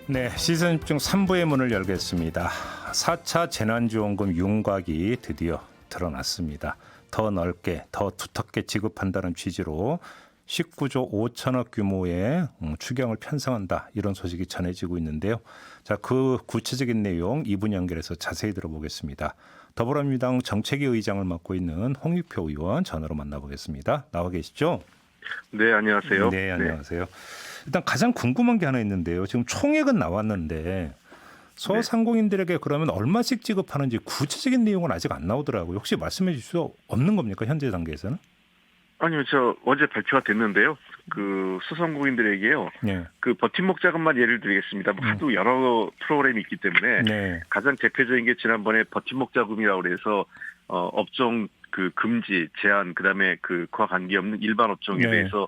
네, 시즌 집중 3부의 문을 열겠습니다. 4차 재난지원금 윤곽이 드디어 드러났습니다. 더 넓게, 더 두텁게 지급한다는 취지로 19조 5천억 규모의 추경을 편성한다. 이런 소식이 전해지고 있는데요. 자, 그 구체적인 내용 2분 연결해서 자세히 들어보겠습니다. 더불어민주당 정책위 의장을 맡고 있는 홍익표 의원 전화로 만나보겠습니다. 나와 계시죠? 네, 안녕하세요. 네, 안녕하세요. 일단 가장 궁금한 게 하나 있는데요. 지금 총액은 나왔는데 소상공인들에게 그러면 얼마씩 지급하는지 구체적인 내용은 아직 안 나오더라고요. 혹시 말씀해 주실 수 없는 겁니까? 현재 단계에서는? 아니요, 저 어제 발표가 됐는데요. 그 소상공인들에게요. 네. 그 버팀목 자금만 예를 들겠습니다. 하도 여러 프로그램이 있기 때문에 네. 가장 대표적인 게 지난번에 버팀목 자금이라고 그래서 업종 그 금지 제한 그다음에 그와 관계없는 일반 업종에 네. 대해서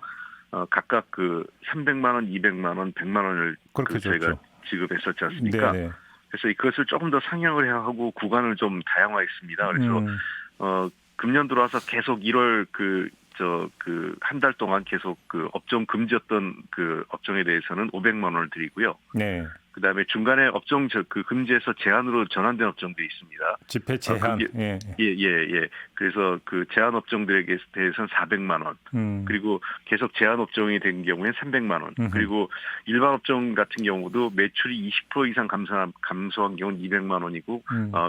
각각 그 300만 원, 200만 원, 100만 원을 그렇게 저희가 줬죠. 지급했었지 않습니까? 네. 그래서 이것을 조금 더 상향을 해야 하고 구간을 좀 다양화했습니다. 그래서 금년 들어와서 계속 1월 한 달 동안 계속 그 업종 금지였던 그 업종에 대해서는 500만 원을 드리고요. 네. 그다음에 중간에 업종 그 금지에서 제한으로 전환된 업종들이 있습니다. 집회 제한. 예. 그래서 그 제한 업종들에게 대해서는 400만 원. 그리고 계속 제한 업종이 된 경우에는 300만 원. 그리고 일반 업종 같은 경우도 매출이 20% 이상 감소한 경우는 200만 원이고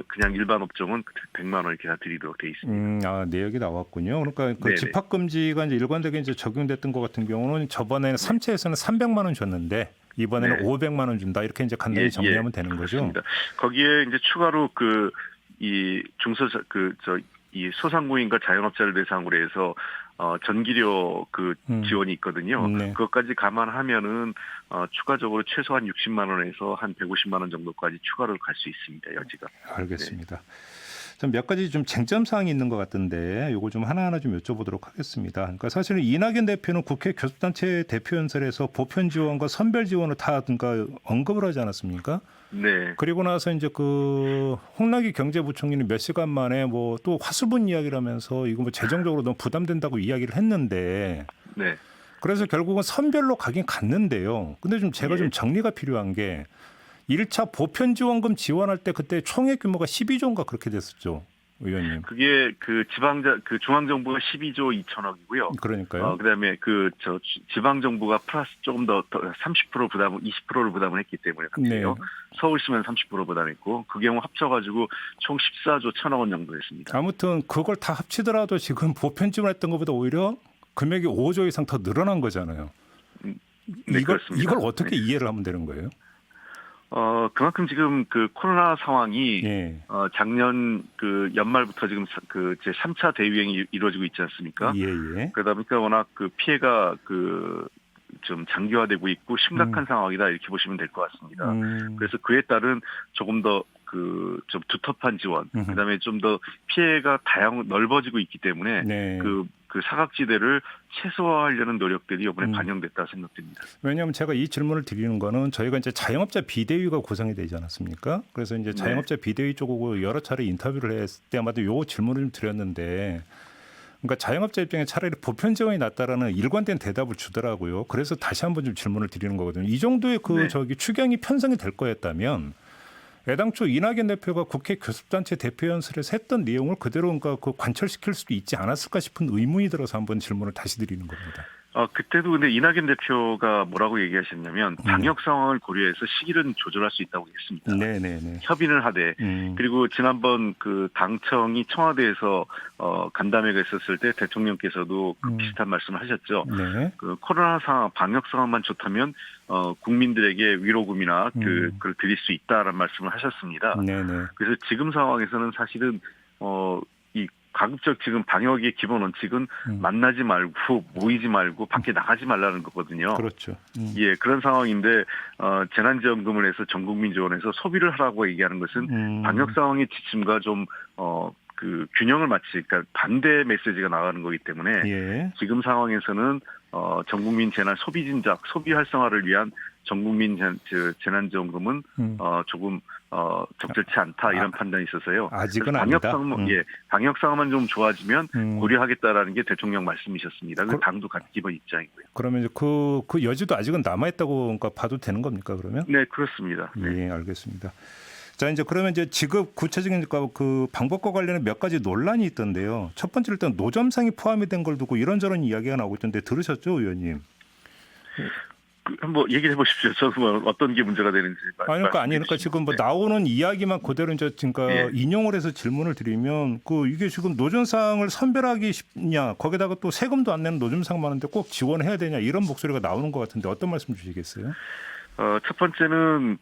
그냥 일반 업종은 100만 원 이렇게 다 드리도록 돼 있습니다. 내역이 나왔군요. 그러니까 그 네네. 집합 금지가 이제 일관되게 이제 적용됐던 것 같은 경우는 저번에는 3차에서는 300만 원 줬는데 이번에는 네. 500만 원 준다. 이렇게 이제 간단히 정리하면 되는 거죠. 그렇습니다. 거기에 이제 추가로 이 소상공인과 자영업자를 대상으로 해서 전기료 그 지원이 있거든요. 네. 그것까지 감안하면은 추가적으로 최소한 60만 원에서 한 150만 원 정도까지 추가로 갈 수 있습니다. 여지가. 알겠습니다. 좀 몇 가지 좀 쟁점 사항이 있는 것 같은데 이거 좀 하나하나 좀 여쭤보도록 하겠습니다. 그러니까 사실은 이낙연 대표는 국회 교섭단체 대표 연설에서 보편 지원과 선별 지원을 다 그러니까 언급을 하지 않았습니까? 네. 그리고 나서 이제 그 홍남기 경제부총리는 몇 시간 만에 뭐 또 화수분 이야기를 하면서 이거 뭐 재정적으로 너무 부담된다고 이야기를 했는데 네. 그래서 결국은 선별로 가긴 갔는데요. 근데 좀 제가 좀 정리가 필요한 게 1차 보편지원금 지원할 때 그때 총액 규모가 12조인가 그렇게 됐었죠, 의원님. 그게 그 중앙정부가 12조 2천억이고요. 그러니까요. 그다음에 지방정부가 플러스 조금 더 20%를 부담을 했기 때문에 같아요. 네. 서울시면 30% 부담했고 그 경우 합쳐가지고 총 14조 1천억 원 정도 됐습니다. 아무튼 그걸 다 합치더라도 지금 보편 지원했던 것보다 오히려 금액이 5조 이상 더 늘어난 거잖아요. 네, 그렇습니다. 이걸 어떻게 이해를 하면 되는 거예요? 그만큼 지금 그 코로나 상황이 예. 작년 그 연말부터 지금 제 3차 대유행이 이루어지고 있지 않습니까? 예. 그러다 보니까 워낙 그 피해가 좀 장기화되고 있고 심각한 상황이다 이렇게 보시면 될 것 같습니다. 그래서 그에 따른 조금 더 좀 두텁한 지원, 그다음에 좀 더 피해가 넓어지고 있기 때문에 네. 그 사각지대를 최소화하려는 노력들이 이번에 반영됐다 생각됩니다. 왜냐하면 제가 이 질문을 드리는 거는 저희가 이제 자영업자 비대위가 구성이 되지 않았습니까? 그래서 이제 자영업자 비대위 쪽하고 여러 차례 인터뷰를 했을 때마다 요 질문을 좀 드렸는데 그러니까 자영업자 입장에 차라리 보편 지원이 낫다라는 일관된 대답을 주더라고요. 그래서 다시 한번 좀 질문을 드리는 거거든요. 이 정도의 추경이 편성이 될 거였다면 애당초 이낙연 대표가 국회 교섭단체 대표 연설에서 했던 내용을 그대로 그러니까 관철시킬 수도 있지 않았을까 싶은 의문이 들어서 한번 질문을 다시 드리는 겁니다. 그때도 근데 이낙연 대표가 뭐라고 얘기하셨냐면 방역 상황을 고려해서 시기는 조절할 수 있다고 했습니다. 네네네. 협의를 하되 그리고 지난번 그 당청이 청와대에서 간담회가 있었을 때 대통령께서도 비슷한 말씀을 하셨죠. 네. 그 코로나 상황, 방역 상황만 좋다면 국민들에게 위로금이나 그걸 드릴 수 있다라는 말씀을 하셨습니다. 네네. 그래서 지금 상황에서는 사실은 이 가급적 지금 방역의 기본 원칙은 만나지 말고 모이지 말고 밖에 나가지 말라는 거거든요. 그렇죠. 예, 그런 상황인데 재난지원금을 해서 전 국민 지원해서 소비를 하라고 얘기하는 것은 방역 상황의 지침과 좀 그 균형을 그러니까 반대 메시지가 나가는 거기 때문에 예. 지금 상황에서는 전 국민 재난 소비 진작, 소비 활성화를 위한 전국민 재난지원금은 조금 적절치 않다 이런 판단이 있어서요. 아직은 아니다. 방역 상황만 좀 좋아지면 고려하겠다라는 게 대통령 말씀이셨습니다. 그 당도 같은 기본 입장이고요. 그러면 이제 그 여지도 아직은 남아있다고 그러니까 봐도 되는 겁니까 그러면? 네, 그렇습니다. 네. 예, 알겠습니다. 자, 이제 그러면 이제 지급 구체적인 그 방법과 관련해 몇 가지 논란이 있던데요. 첫 번째로 일단 노점상이 포함이 된 걸 두고 이런저런 이야기가 나오고 있던데 들으셨죠, 의원님? 한번 얘기해 보십시오. 저는 어떤 게 문제가 되는지. 그러니까 지금 뭐 나오는 이야기만 그대로 이제 그러니까 인용을 해서 질문을 드리면 이게 지금 노점상을 선별하기 쉽냐? 거기다가 또 세금도 안 내는 노점상 많은데 꼭 지원해야 되냐? 이런 목소리가 나오는 것 같은데 어떤 말씀 주시겠어요? 첫 번째는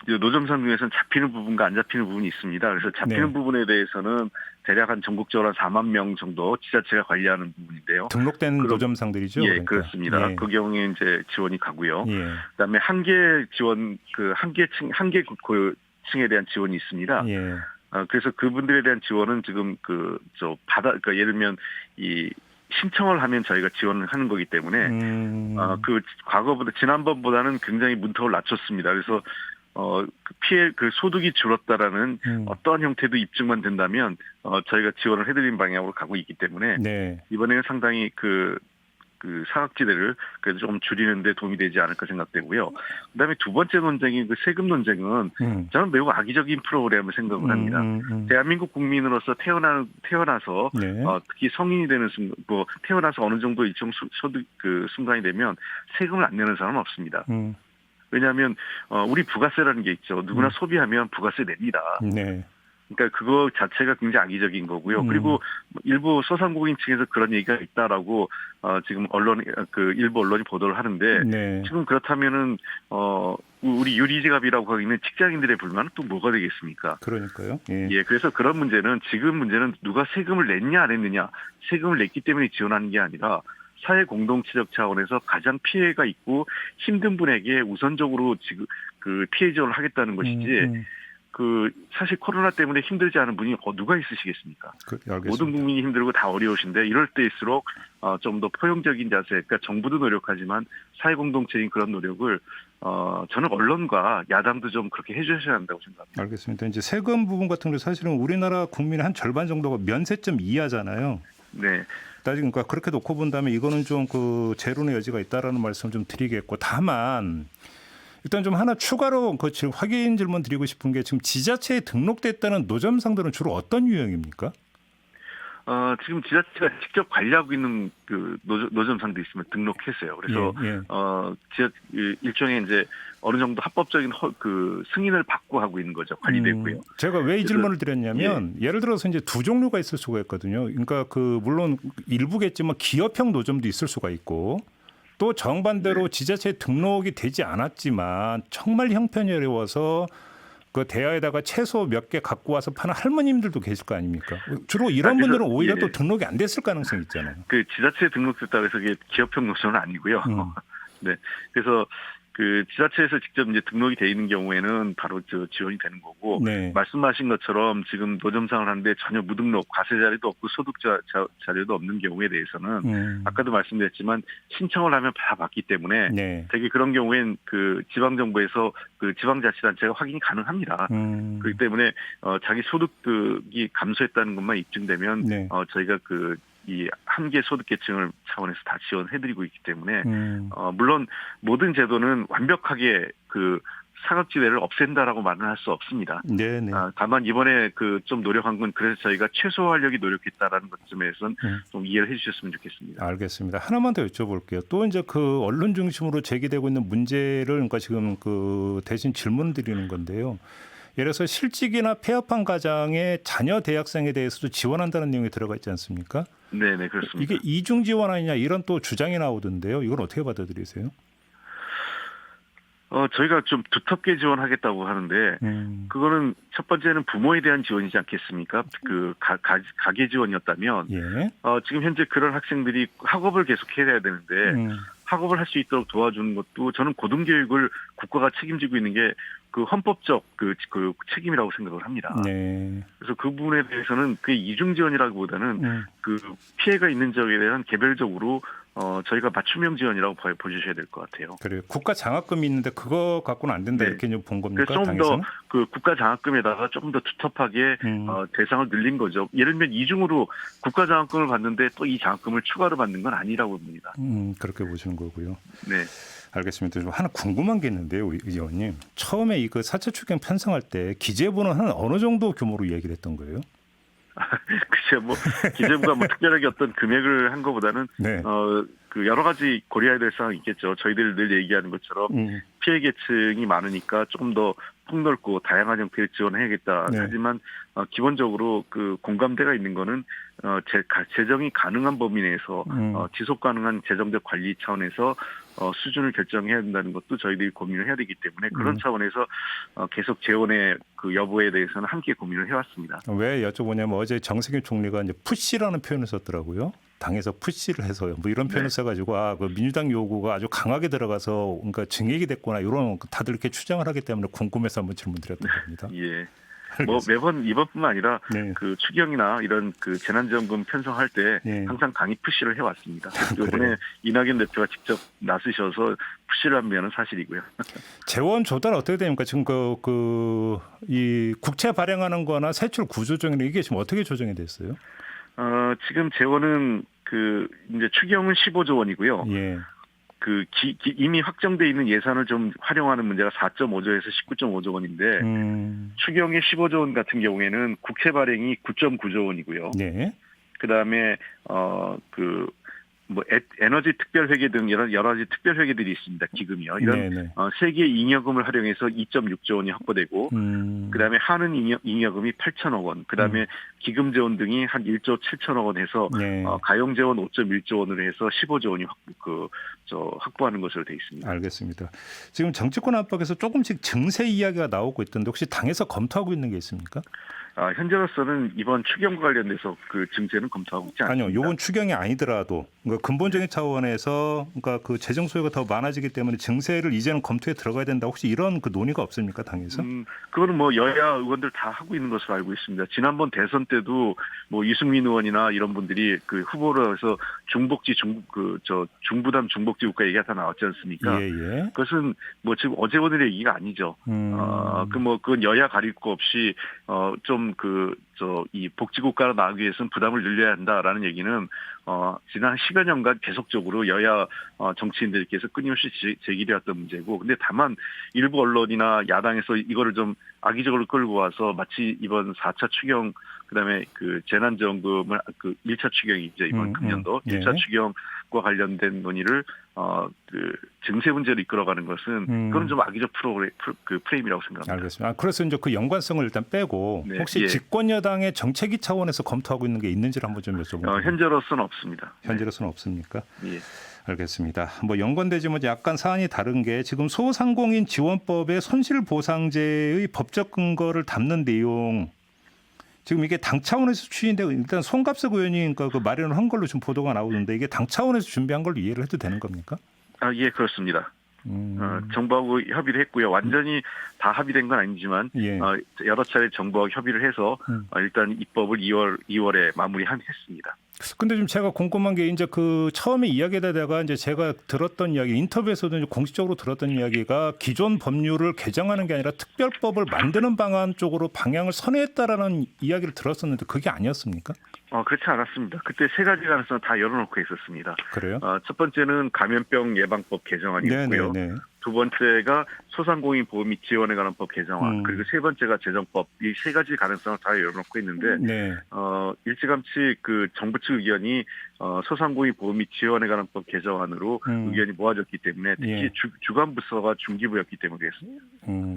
노점상 중에서는 잡히는 부분과 안 잡히는 부분이 있습니다. 그래서 잡히는 부분에 대해서는 대략 한 전국적으로 한 4만 명 정도 지자체가 관리하는 부분인데요. 등록된 노점상들이죠. 예, 그러니까. 그렇습니다. 그 경우에 이제 지원이 가고요. 예. 그다음에 한계 지원 한계 층에 대한 지원이 있습니다. 예. 그래서 그분들에 대한 지원은 지금 그러니까 예를 들면 신청을 하면 저희가 지원을 하는 거기 때문에 지난번보다는 굉장히 문턱을 낮췄습니다. 그래서 소득이 줄었다라는 어떠한 형태도 입증만 된다면 저희가 지원을 해드리는 방향으로 가고 있기 때문에 이번에는 상당히 그 사각지대를 그래도 좀 줄이는 데 도움이 되지 않을까 생각되고요. 그다음에 두 번째 논쟁인 그 세금 논쟁은 저는 매우 악의적인 프로그램을 생각을 합니다. 대한민국 국민으로서 태어나서 특히 성인이 되는 순간, 태어나서 어느 정도 일정 소득 순간이 되면 세금을 안 내는 사람은 없습니다. 왜냐하면 우리 부가세라는 게 있죠. 누구나 소비하면 부가세 냅니다. 네. 그러니까 그거 자체가 굉장히 악의적인 거고요. 그리고 일부 소상공인층에서 그런 얘기가 있다라고 지금 일부 언론이 보도를 하는데 지금 그렇다면은 우리 유리지갑이라고 하고 있는 직장인들의 불만은 또 뭐가 되겠습니까? 그러니까요. 예, 그래서 그런 지금 문제는 누가 세금을 냈냐 안 했느냐, 세금을 냈기 때문에 지원하는 게 아니라 사회 공동체적 차원에서 가장 피해가 있고 힘든 분에게 우선적으로 지금 피해 지원을 하겠다는 것이지. 사실 코로나 때문에 힘들지 않은 분이 누가 있으시겠습니까? 모든 국민이 힘들고 다 어려우신데 이럴 때일수록 좀 더 포용적인 자세, 그러니까 정부도 노력하지만 사회 공동체인 그런 노력을 저는 언론과 야당도 좀 그렇게 해주셔야 한다고 생각합니다. 알겠습니다. 이제 세금 부분 같은 경우 사실은 우리나라 국민의 한 절반 정도가 면세점 이하잖아요. 네. 그러니까 그렇게 놓고 본다면 이거는 좀 제론의 여지가 있다라는 말씀 좀 드리겠고, 다만 일단 좀 하나 추가로 지금 확인 질문 드리고 싶은 게 지금 지자체에 등록됐다는 노점상들은 주로 어떤 유형입니까? 지금 지자체가 직접 관리하고 있는 노점상도 있으면 등록했어요. 그래서 일종의 이제 어느 정도 합법적인 승인을 받고 하고 있는 거죠. 관리되고요. 제가 왜 이 질문을 드렸냐면 예를 들어서 이제 두 종류가 있을 수가 있거든요. 그러니까 물론 일부겠지만 기업형 노점도 있을 수가 있고, 또 정반대로 지자체에 등록이 되지 않았지만 정말 형편이 어려워서 그 대야에다가 채소 몇 개 갖고 와서 파는 할머님들도 계실 거 아닙니까? 주로 이런 분들은 오히려 또 등록이 안 됐을 가능성이 있잖아요. 지자체에 등록됐다고 해서 이게 기업형 노점은 아니고요. 네. 그래서 지자체에서 직접 이제 등록이 돼 있는 경우에는 바로 지원이 되는 거고, 말씀하신 것처럼 지금 노점상을 하는데 전혀 무등록, 과세 자료도 없고 소득 자료도 없는 경우에 대해서는 아까도 말씀드렸지만 신청을 하면 다 받기 때문에 되게 그런 경우엔 지방정부에서 지방자치단체가 확인이 가능합니다. 그렇기 때문에 자기 소득이 감소했다는 것만 입증되면 저희가 이 한계 소득계층을 차원에서 다 지원해드리고 있기 때문에 물론 모든 제도는 완벽하게 사각지대를 없앤다라고 말은 할 수 없습니다. 다만 이번에 좀 노력한 건 그래서 저희가 최소화하려고 노력했다라는 것쯤에서는 좀 이해를 해주셨으면 좋겠습니다. 알겠습니다. 하나만 더 여쭤볼게요. 또 이제 언론 중심으로 제기되고 있는 문제를 그러니까 지금 대신 질문 드리는 건데요. 예를 들어서 실직이나 폐업한 가장의 자녀 대학생에 대해서도 지원한다는 내용이 들어가 있지 않습니까? 네, 그렇습니다. 이게 이중 지원 아니냐 이런 또 주장이 나오던데요. 이건 어떻게 받아들이세요? 저희가 좀 두텁게 지원하겠다고 하는데 그거는 첫 번째는 부모에 대한 지원이지 않겠습니까? 가계 지원이었다면 지금 현재 그런 학생들이 학업을 계속 해야 되는데 학업을 할 수 있도록 도와주는 것도 저는 고등교육을 국가가 책임지고 있는 게 헌법적 책임이라고 생각을 합니다. 그래서 그 부분에 대해서는 이중 지원이라기보다는 피해가 있는 적에 대한 개별적으로 저희가 맞춤형 지원이라고 보셔야 될 것 같아요. 그래요. 국가 장학금이 있는데 그거 갖고는 안 된다 네. 이렇게 본 겁니까? 그래서 좀 더 그 국가 장학금에다가 조금 더 두텁하게 대상을 늘린 거죠. 예를 들면 이중으로 국가 장학금을 받는데 또 이 장학금을 추가로 받는 건 아니라고 봅니다. 그렇게 보시는 거고요. 네. 알겠습니다. 좀 하나 궁금한 게 있는데요, 의원님. 처음에 이거 4차 추경 편성할 때 기재부는 한 어느 정도 규모로 얘기를 했던 거예요? 글쎄요, 뭐 기재부가 뭐 특별하게 어떤 금액을 한 것보다는 네. 그 여러 가지 고려해야 될 사항이 있겠죠. 저희들 늘 얘기하는 것처럼 피해 계층이 많으니까 조금 더 폭넓고 다양한 형태의 지원해야겠다. 네. 하지만 기본적으로 그 공감대가 있는 거는 재정이 가능한 범위 내에서 지속 가능한 재정적 관리 차원에서 수준을 결정해야 된다는 것도 저희들이 고민을 해야 되기 때문에 그런 차원에서 계속 재원의 그 여부에 대해서는 함께 고민을 해왔습니다. 왜 여쭤보냐면 어제 정세균 총리가 이제 푸시라는 표현을 썼더라고요. 당에서 푸시를 해서요. 뭐 이런 표현을 써가지고 그 민주당 요구가 아주 강하게 들어가서 그러니까 증액이 됐구나 이런 다들 이렇게 추정을 하기 때문에 궁금해서 한번 질문드렸던 겁니다. 예. 뭐 매번 이번뿐만 아니라 네. 그 추경이나 이런 그 재난지원금 편성할 때 항상 강의 푸시를 해왔습니다. 이번에 이낙연 대표가 직접 나서셔서 푸시를 한 면은 사실이고요. 재원 조달 어떻게 됩니까? 지금 이 국채 발행하는 거나 세출 구조조정이나 이게 지금 어떻게 조정이 됐어요? 지금 재원은 그 이제 추경은 15조 원이고요. 예. 그 이미 확정돼 있는 예산을 좀 활용하는 문제가 4.5조에서 19.5조 원인데 추경의 15조 원 같은 경우에는 국채 발행이 9.9조 원이고요. 네. 그다음에 뭐 에너지 특별회계 등 여러 가지 특별회계들이 있습니다. 기금이요. 이런 세 개의 잉여금을 활용해서 2.6조 원이 확보되고 그다음에 하는 잉여금이 8천억 원, 그다음에 기금 재원 등이 한 1조 7천억 원 해서 가용 재원 5.1조 원으로 해서 15조 원이 확보하는 것으로 되어 있습니다. 알겠습니다. 지금 정치권 압박에서 조금씩 증세 이야기가 나오고 있던데 혹시 당에서 검토하고 있는 게 있습니까? 현재로서는 이번 추경과 관련돼서 그 증세는 검토하고 있지 않습니다. 아니요, 이번 추경이 아니더라도 그러니까 근본적인 차원에서 그러니까 그 재정 소요가 더 많아지기 때문에 증세를 이제는 검토에 들어가야 된다. 혹시 이런 그 논의가 없습니까, 당에서? 그거는 뭐 여야 의원들 다 하고 있는 것으로 알고 있습니다. 지난번 대선 때도 뭐 이승민 의원이나 이런 분들이 그 후보로 해서 중부담 중복지 국가 얘기가 다 나왔지 않습니까? 예. 그것은 뭐 지금 어제 오늘의 얘기가 아니죠. 그건 여야 가릴 거 없이 이 복지국가로 나가기 위해서는 부담을 늘려야 한다라는 얘기는 지난 10여 년간 계속적으로 여야 정치인들께서 끊임없이 제기되었던 문제고, 근데 다만 일부 언론이나 야당에서 이거를 좀 악의적으로 끌고 와서 마치 이번 4차 추경 그다음에 그 재난지원금을 그 1차 추경이 이제 이번 금년도 1차 추경과 관련된 논의를 그 증세 문제로 이끌어가는 것은 그건 좀 악의적 프레임이라고 생각합니다. 알겠습니다. 그래서 이제 그 연관성을 일단 빼고 혹시 집권 여당의 정책위 차원에서 검토하고 있는 게 있는지를 한번 좀 여쭤보겠습니다. 현재로서는 없습니다. 현재로서는 없습니까? 예. 알겠습니다. 뭐 연관되지만 약간 사안이 다른 게 지금 소상공인 지원법의 손실보상제의 법적 근거를 담는 내용. 지금 이게 당 차원에서 추진되고 일단 송갑석 의원이 그 마련을 한 걸로 지금 보도가 나오는데 이게 당 차원에서 준비한 걸로 이해를 해도 되는 겁니까? 예, 그렇습니다. 정부하고 협의를 했고요. 완전히 다 합의된 건 아니지만 여러 차례 정부하고 협의를 해서 일단 입법을 2월에 마무리했습니다. 근데 좀 제가 궁금한 게 이제 그 처음에 이야기에다가 이제 제가 들었던 이야기 인터뷰에서도 이제 공식적으로 들었던 이야기가 기존 법률을 개정하는 게 아니라 특별법을 만드는 방안 쪽으로 방향을 선회했다라는 이야기를 들었었는데 그게 아니었습니까? 그렇지 않았습니다. 그때 세 가지 가능성 다 열어놓고 있었습니다. 그래요? 첫 번째는 감염병 예방법 개정안이었고요. 두 번째가 소상공인 보호 및 지원에 관한 법 개정안, 그리고 세 번째가 재정법, 이 세 가지 가능성을 다 열어놓고 있는데 일찌감치 그 정부 측 의견이 소상공인 보호 및 지원에 관한 법 개정안으로 의견이 모아졌기 때문에 특히 주관 부서가 중기부였기 때문에 그랬습니다.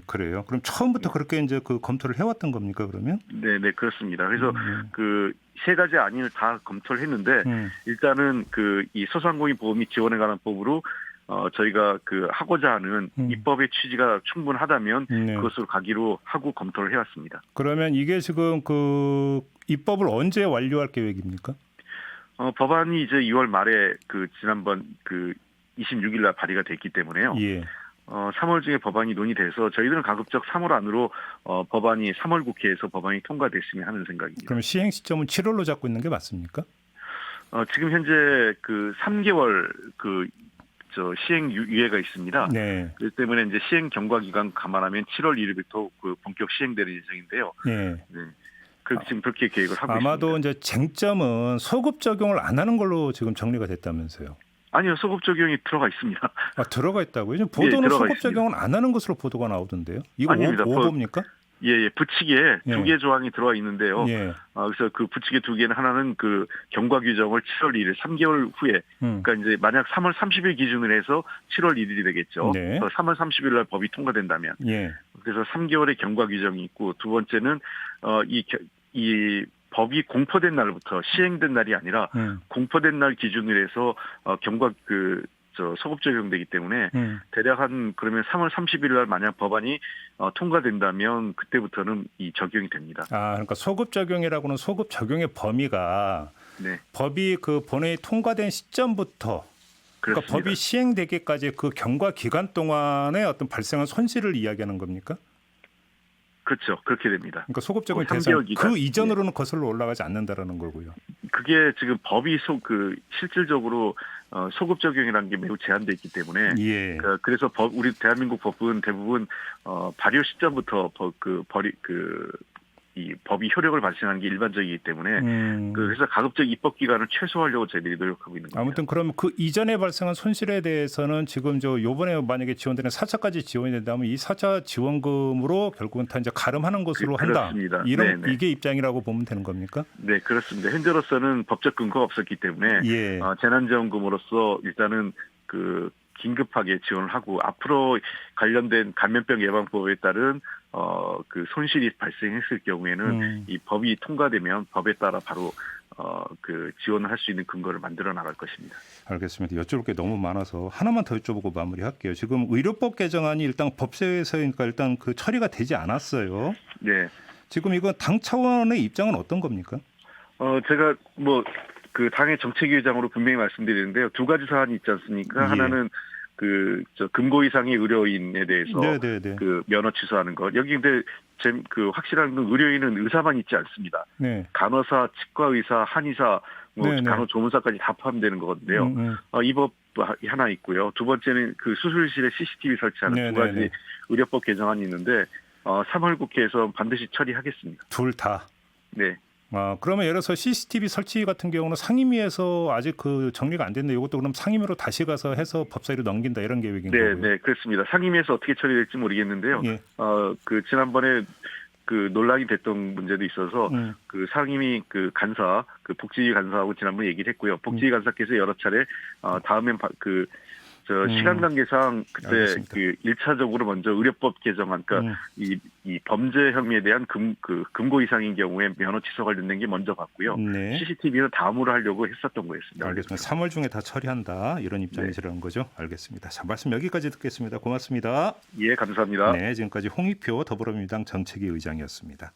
그래요? 그럼 처음부터 그렇게 이제 그 검토를 해왔던 겁니까 그러면? 네, 그렇습니다. 그래서 그 세 가지 안을 다 검토를 했는데 일단은 그 이 소상공인 보호 및 지원에 관한 법으로 저희가 그 하고자 하는 입법의 취지가 충분하다면 그것으로 가기로 하고 검토를 해왔습니다. 그러면 이게 지금 그 입법을 언제 완료할 계획입니까? 법안이 이제 2월 말에 그 지난번 그 26일 날 발의가 됐기 때문에요. 3월 중에 법안이 논의돼서 저희들은 가급적 3월 안으로 법안이 3월 국회에서 법안이 통과됐으면 하는 생각입니다. 그럼 시행 시점은 7월로 잡고 있는 게 맞습니까? 지금 현재 그 3개월 시행 유예가 있습니다. 네. 그렇기 때문에 이제 시행 경과 기간 감안하면 7월 1일부터 그 본격 시행되는 예정인데요. 네. 네. 지금 그렇게 계획을 하고 아마도 있습니다. 이제 쟁점은 소급 적용을 안 하는 걸로 지금 정리가 됐다면서요. 아니요, 소급 적용이 들어가 있습니다. 아, 들어가 있다고요? 지금 보도는 들어가 소급 있습니다. 적용을 안 하는 것으로 보도가 나오던데요. 이거 아닙니다. 오보입니까? 예, 부칙에 예. 2개 조항이 들어와 있는데요. 예. 그래서 그 부칙의 2개는 하나는 그 경과 규정을 7월 1일, 3개월 후에, 그러니까 이제 만약 3월 30일 기준으로 해서 7월 1일이 되겠죠. 네. 3월 30일 날 법이 통과된다면. 예. 그래서 3개월의 경과 규정이 있고, 두 번째는 이 법이 공포된 날부터 시행된 날이 아니라 공포된 날 기준으로 해서 경과 소급 적용되기 때문에 대략 그러면 3월 30일 날 만약 법안이 통과된다면 그때부터는 이 적용이 됩니다. 아, 그러니까 소급 적용이라고는 소급 적용의 범위가 네. 법이 그 본회의 통과된 시점부터 그러니까 그렇습니다. 법이 시행되기까지 그 경과 기간 동안에 어떤 발생한 손실을 이야기하는 겁니까? 그렇죠. 그렇게 됩니다. 그러니까 소급 적용 3개월 대상 기간. 그 이전으로는 거슬러 올라가지 않는다라는 거고요. 그게 지금 법이 실질적으로 소급 적용이라는 게 매우 제한돼 있기 때문에 예. 그래서 우리 대한민국 법은 대부분 발효 시점부터 이 법이 효력을 발생하는 게 일반적이기 때문에 그래서 가급적 입법 기간을 최소화하려고 저희들이 노력하고 있는 겁니다. 아무튼 그럼 그 이전에 발생한 손실에 대해서는 지금 요번에 만약에 지원되는 4차까지 지원이 된다면 이 4차 지원금으로 결국은 다 이제 가름하는 것으로 한다. 그렇습니다. 이게 입장이라고 보면 되는 겁니까? 네, 그렇습니다. 현재로서는 법적 근거가 없었기 때문에 예. 재난지원금으로서 일단은 긴급하게 지원을 하고 앞으로 관련된 감염병 예방법에 따른 손실이 발생했을 경우에는 이 법이 통과되면 법에 따라 바로 지원을 할 수 있는 근거를 만들어 나갈 것입니다. 알겠습니다. 여쭤볼 게 너무 많아서 하나만 더 여쭤보고 마무리할게요. 지금 의료법 개정안이 일단 법제에서니까 일단 그 처리가 되지 않았어요. 네. 지금 이거 당 차원의 입장은 어떤 겁니까? 제가 당의 정책위의장으로 분명히 말씀드리는데요. 두 가지 사안이 있지 않습니까? 예. 하나는 금고 이상의 의료인에 대해서 네네네. 면허 취소하는 것. 여기 근데 확실한 건 의료인은 의사만 있지 않습니다. 네. 간호사, 치과의사, 한의사, 네네. 간호조무사까지 다 포함되는 거거든요. 이 법 하나 있고요. 두 번째는 수술실에 CCTV 설치하는 두 가지 의료법 개정안이 있는데 3월 국회에서 반드시 처리하겠습니다. 둘 다. 네. 그러면 예를 들어서 CCTV 설치 같은 경우는 상임위에서 아직 정리가 안 됐는데 이것도 그럼 상임위로 다시 가서 해서 법사위로 넘긴다 이런 계획인 거고요. 네, 그렇습니다. 상임위에서 어떻게 처리될지 모르겠는데요. 예. 지난번에 논란이 됐던 문제도 있어서 상임위 간사, 복지위 간사하고 지난번에 얘기를 했고요. 복지위 간사께서 여러 차례 다음엔 시간 관계상 그때 알겠습니다. 1차적으로 먼저 의료법 개정안, 그러니까 이 범죄 혐의에 대한 금고 이상인 경우에 면허 취소 관련된 게 먼저 받고요. 네. CCTV는 다음으로 하려고 했었던 거였습니다. 알겠습니다. 3월 중에 다 처리한다 이런 입장이시라는 거죠. 알겠습니다. 자, 말씀 여기까지 듣겠습니다. 고맙습니다. 예, 감사합니다. 네, 지금까지 홍익표 더불어민주당 정책위 의장이었습니다.